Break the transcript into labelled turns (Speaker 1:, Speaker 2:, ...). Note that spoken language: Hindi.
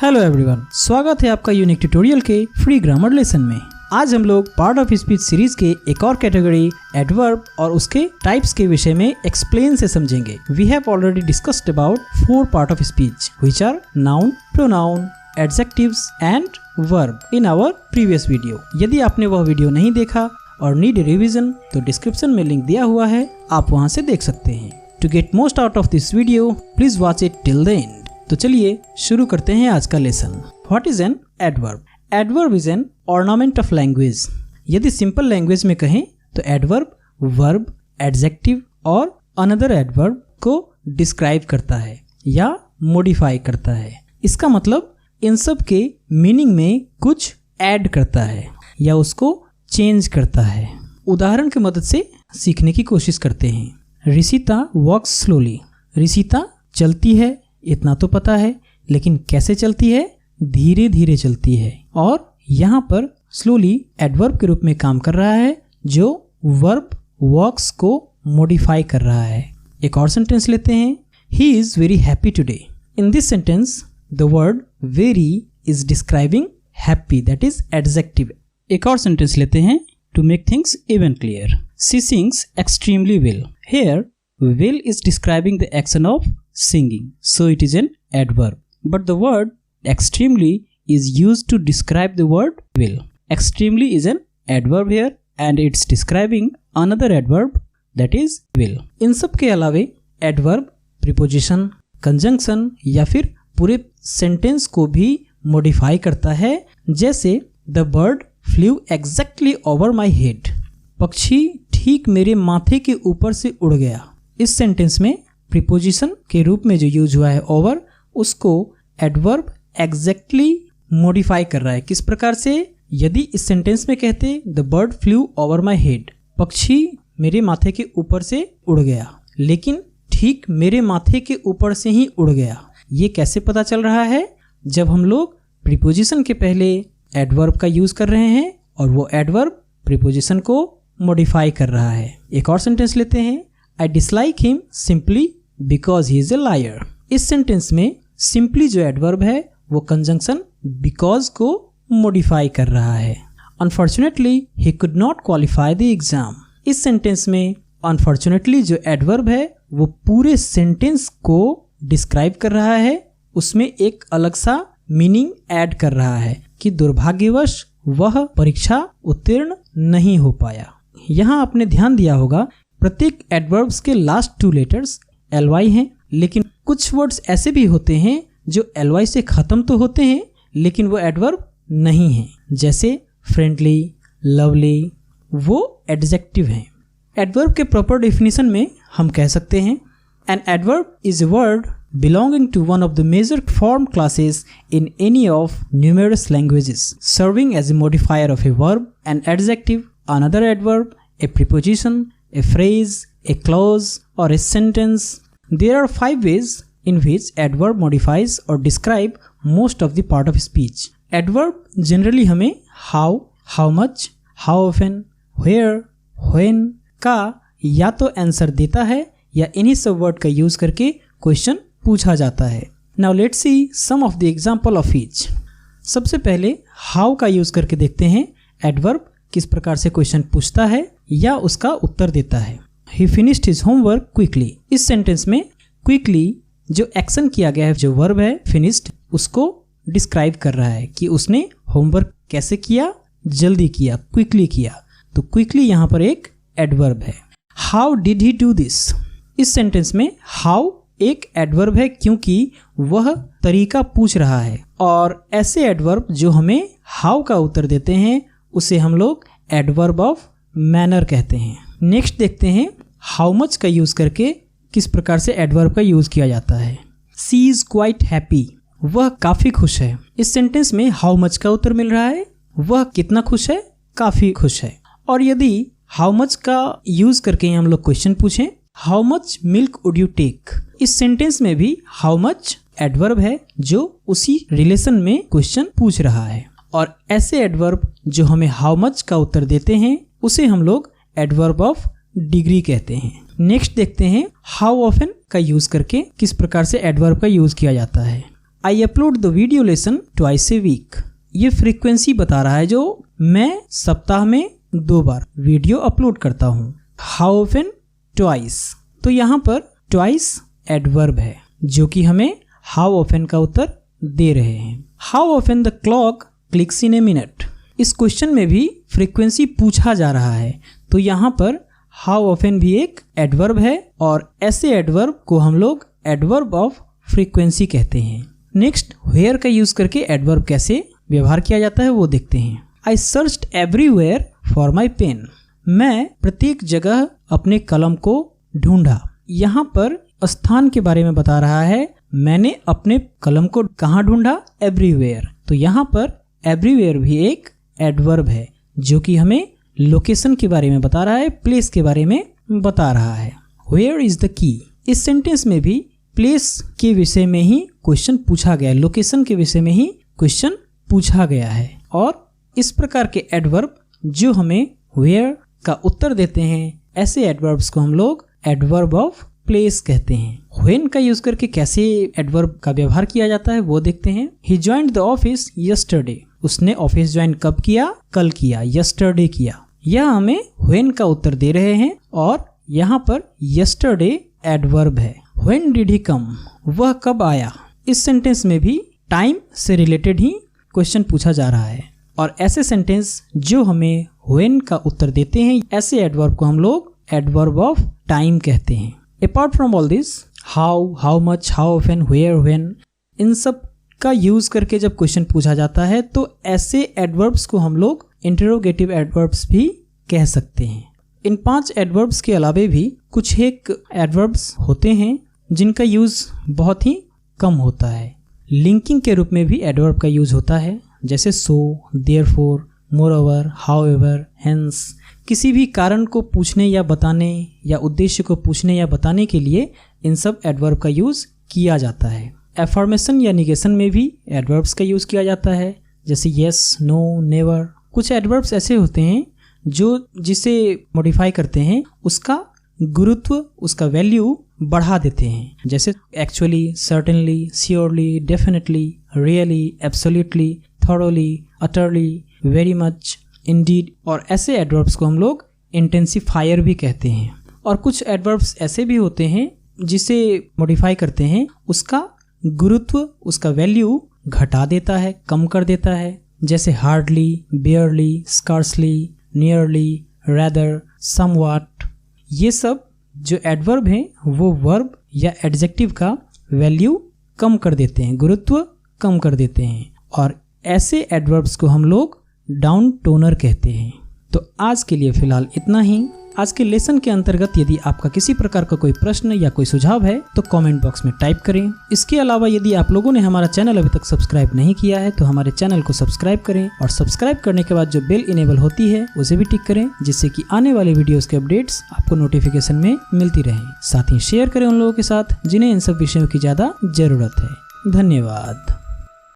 Speaker 1: हेलो एवरीवन, स्वागत है आपका यूनिक ट्यूटोरियल के फ्री ग्रामर लेसन में। आज हम लोग पार्ट ऑफ स्पीच सीरीज के एक और कैटेगरी एडवर्ब और उसके टाइप्स के विषय में एक्सप्लेन से समझेंगे। We have already discussed about 4 part of speech which are noun, pronoun, adjectives and verb in our previous video. यदि आपने वह वीडियो नहीं देखा और नीड रिवीजन तो डिस्क्रिप्शन में लिंक दिया हुआ है, आप वहां से देख सकते हैं। To get most out of this video please watch it till the end. तो चलिए शुरू करते हैं आज का lesson. What is an adverb? Adverb is an ornament of language. यदि सिंपल लैंग्वेज में कहें तो एडवर्ब वर्ब, एडजेक्टिव और अनदर एडवर्ब को डिस्क्राइब करता है या मॉडिफाई करता है। इसका मतलब इन सब के मीनिंग में कुछ ऐड करता है या उसको चेंज करता है। उदाहरण की मदद से सीखने की कोशिश करते हैं। रिशिता वॉक्स स्लोली। रिशिता चलती है, इतना तो पता है, लेकिन कैसे चलती है? धीरे धीरे चलती है। और यहाँ पर स्लोली एडवर्ब के रूप में काम कर रहा है जो वर्ब वॉक्स को मॉडिफाई कर रहा है। एक और सेंटेंस लेते हैं। He is very happy today. In this sentence the word very is describing happy, that is adjective. एक और सेंटेंस लेते हैं। To make things even clear, she sings extremely well. Here well is describing the action of singing, so it is an adverb. But the word extremely is used to describe the word well. Extremely is an adverb here and it's describing another adverb that is well. इन सब के अलावे adverb preposition, conjunction या फिर पूरे sentence को भी modify करता है। जैसे the bird flew exactly over my head. पक्षी ठीक मेरे माथे के ऊपर से उड़ गया। इस सेंटेंस में प्रीपोजिशन के रूप में जो यूज हुआ है ओवर, उसको एडवर्ब एग्जैक्टली मॉडिफाई कर रहा है। किस प्रकार से? यदि इस सेंटेंस में कहते the bird flu over my head, पक्षी मेरे माथे के ऊपर से उड़ गया, लेकिन ठीक मेरे माथे के ऊपर से ही उड़ गया। ये कैसे पता चल रहा है? जब हम लोग प्रीपोजिशन के पहले एडवर्ब का यूज कर रहे हैं और वो एडवर्ब प्रीपोजिशन को मॉडिफाई कर रहा है। एक और सेंटेंस लेते हैं। I dislike him simply because he is a liar. इस सेंटेंस में simply जो एडवर्ब है वो कंजंक्शन because को मॉडिफाई कर रहा है। Unfortunately, he could not qualify the exam. इस सेंटेंस में unfortunately जो एडवर्ब है वो पूरे सेंटेंस को डिस्क्राइब कर रहा है, उसमें एक अलग सा मीनिंग ऐड कर रहा है कि दुर्भाग्यवश वह परीक्षा उत्तीर्ण नहीं हो पाया। यहाँ आपने ध्यान दिया होगा प्रत्येक एडवर्ब्स के लास्ट 2 लेटर्स ly हैं, लेकिन कुछ वर्ड्स ऐसे भी होते हैं जो ly से खत्म तो होते हैं लेकिन वो एडवर्ब नहीं हैं। जैसे फ्रेंडली, लवली, वो एडजेक्टिव हैं। एडवर्ब के प्रॉपर डेफिनेशन में हम कह सकते हैं an adverb is a word belonging to one of the major form classes in any of numerous languages, serving as a modifier of a verb, an adjective, another adverb, a preposition, a phrase, a clause or a sentence. There are 5 ways in which adverb modifies or describe most of the part of speech. Adverb generally हमें how, how much, how often, where, when का या तो आंसर देता है या इन्हीं सब वर्ड का यूज करके क्वेश्चन पूछा जाता है। Now let's see some of the example of each. सबसे पहले how का यूज करके देखते हैं एडवर्ब किस प्रकार से क्वेश्चन पूछता है या उसका उत्तर देता है। He finished his homework quickly. इस सेंटेंस में quickly जो एक्शन किया गया है, जो वर्ब है finished, उसको डिस्क्राइब कर रहा है कि उसने होमवर्क कैसे किया, जल्दी किया, क्विकली किया। तो क्विकली यहाँ पर एक एडवर्ब है। How did he do this? इस सेंटेंस में how एक एडवर्ब है क्योंकि वह तरीका पूछ रहा है, और ऐसे एडवर्ब जो हमें how का उत्तर देते हैं उसे हम लोग एडवर्ब ऑफ मैनर कहते हैं। नेक्स्ट देखते हैं हाउ मच का यूज करके किस प्रकार से एडवर्ब का यूज किया जाता है। सी इज क्वाइट हैप्पी, वह काफी खुश है। इस सेंटेंस में हाउ मच का उत्तर मिल रहा है, वह कितना खुश है, काफी खुश है। और यदि हाउ मच का यूज करके हम लोग क्वेश्चन पूछें, how much milk would you take, इस सेंटेंस में भी हाउ मच एडवर्ब है जो उसी रिलेशन में क्वेश्चन पूछ रहा है। और ऐसे एडवर्ब जो हमें हाउ मच का उत्तर देते हैं उसे हम लोग एडवर्ब ऑफ डिग्री कहते हैं। नेक्स्ट देखते हैं हाउ ऑफन का यूज करके किस प्रकार से एडवर्ब का यूज किया जाता है। I upload the video lesson twice a week. ये फ्रीक्वेंसी बता रहा है जो मैं सप्ताह में 2 बार वीडियो अपलोड करता हूँ। How often, twice. तो यहाँ पर ट्वाइस एडवर्ब है जो कि हमें हाउ ऑफन का उत्तर दे रहे हैं। How often the clock clicks in a minute. इस क्वेश्चन में भी फ्रीक्वेंसी पूछा जा रहा है, तो यहाँ पर हाउ ऑफन भी एक एडवर्ब है और ऐसे एडवर्ब को हम लोग एडवर्ब ऑफ फ्रीक्वेंसी कहते हैं। नेक्स्ट, वेयर का यूज करके एडवर्ब कैसे व्यवहार किया जाता है वो देखते हैं। I searched everywhere for my pen. मैं प्रत्येक जगह अपने कलम को ढूंढा। यहाँ पर स्थान के बारे में बता रहा है। मैंने अपने कलम को कहाँ ढूंढा? एवरीवेयर। तो यहाँ पर एवरीवेयर भी एक एडवर्ब है जो कि हमें लोकेशन के बारे में बता रहा है, प्लेस के बारे में बता रहा है। Where is the key. इस सेंटेंस में भी प्लेस के विषय में ही क्वेश्चन पूछा गया है, लोकेशन के विषय में ही क्वेश्चन पूछा गया है। और इस प्रकार के एडवर्ब जो हमें वेयर का उत्तर देते हैं, ऐसे एडवर्ब्स को हम लोग एडवर्ब ऑफ प्लेस कहते हैं। व्हेन का यूज करके कैसे एडवर्ब का व्यवहार किया जाता है वो देखते हैं। He joined the office yesterday. उसने ऑफिस ज्वाइन कब किया? कल किया, यस्टरडे किया। यह हमें व्हेन का उत्तर दे रहे हैं और यहाँ पर यस्टरडे एडवर्ब है। व्हेन डिड ही कम? वह कब आया? इस सेंटेंस में भी टाइम से रिलेटेड ही क्वेश्चन पूछा जा रहा है और ऐसे सेंटेंस जो हमें व्हेन का उत्तर देते हैं, ऐसे एडवर्ब को हम लोग एडवर्ब ऑफ टाइम कहते हैं। Apart from all this, how, how much, how often, where, when, इन सब का यूज करके जब क्वेश्चन पूछा जाता है तो ऐसे एडवर्ब्स को हम लोग इंटरोगेटिव एडवर्ब्स भी कह सकते हैं। इन 5 एडवर्ब्स के अलावे भी कुछ एक एडवर्ब्स होते हैं जिनका यूज बहुत ही कम होता है। लिंकिंग के रूप में भी एडवर्ब का यूज होता है, जैसे सो, देयरफॉर, मोरओवर, हाउएवर, हेंस। किसी भी कारण को पूछने या बताने या उद्देश्य को पूछने या बताने के लिए इन सब एडवर्ब का यूज किया जाता है। एफर्मेशन या निगेशन में भी एडवर्ब्स का यूज किया जाता है, जैसे यस, नो, नेवर। कुछ एडवर्ब्स ऐसे होते हैं जो जिसे मॉडिफाई करते हैं उसका गुरुत्व, उसका वैल्यू बढ़ा देते हैं, जैसे actually, certainly, surely, definitely, really, absolutely, thoroughly, utterly, very much, Indeed. और ऐसे एडवर्ब्स को हम लोग इंटेंसिफायर भी कहते हैं। और कुछ एडवर्ब्स ऐसे भी होते हैं जिसे मॉडिफाई करते हैं, उसका गुरुत्व, उसका वैल्यू घटा देता है, कम कर देता है, जैसे hardly, बेयरली, scarcely, nearly, rather, somewhat. ये सब जो एडवर्ब हैं वो वर्ब या एडजेक्टिव का वैल्यू कम कर देते हैं, गुरुत्व कम कर देते हैं और ऐसे एडवर्ब्स को हम लोग डाउन टोनर कहते हैं। तो आज के लिए फिलहाल इतना ही। आज के लेसन के अंतर्गत यदि आपका किसी प्रकार का कोई प्रश्न या कोई सुझाव है तो कमेंट बॉक्स में टाइप करें। इसके अलावा यदि आप लोगों ने हमारा चैनल अभी तक सब्सक्राइब नहीं किया है तो हमारे चैनल को सब्सक्राइब करें और सब्सक्राइब करने के बाद जो बेल इनेबल होती है उसे भी टिक करें, जिससे कि आने वाले वीडियोस के अपडेट्स आपको नोटिफिकेशन में मिलती रहें। साथ ही शेयर करें उन लोगों के साथ जिन्हें इन सब विषयों की ज़्यादा जरूरत है। धन्यवाद।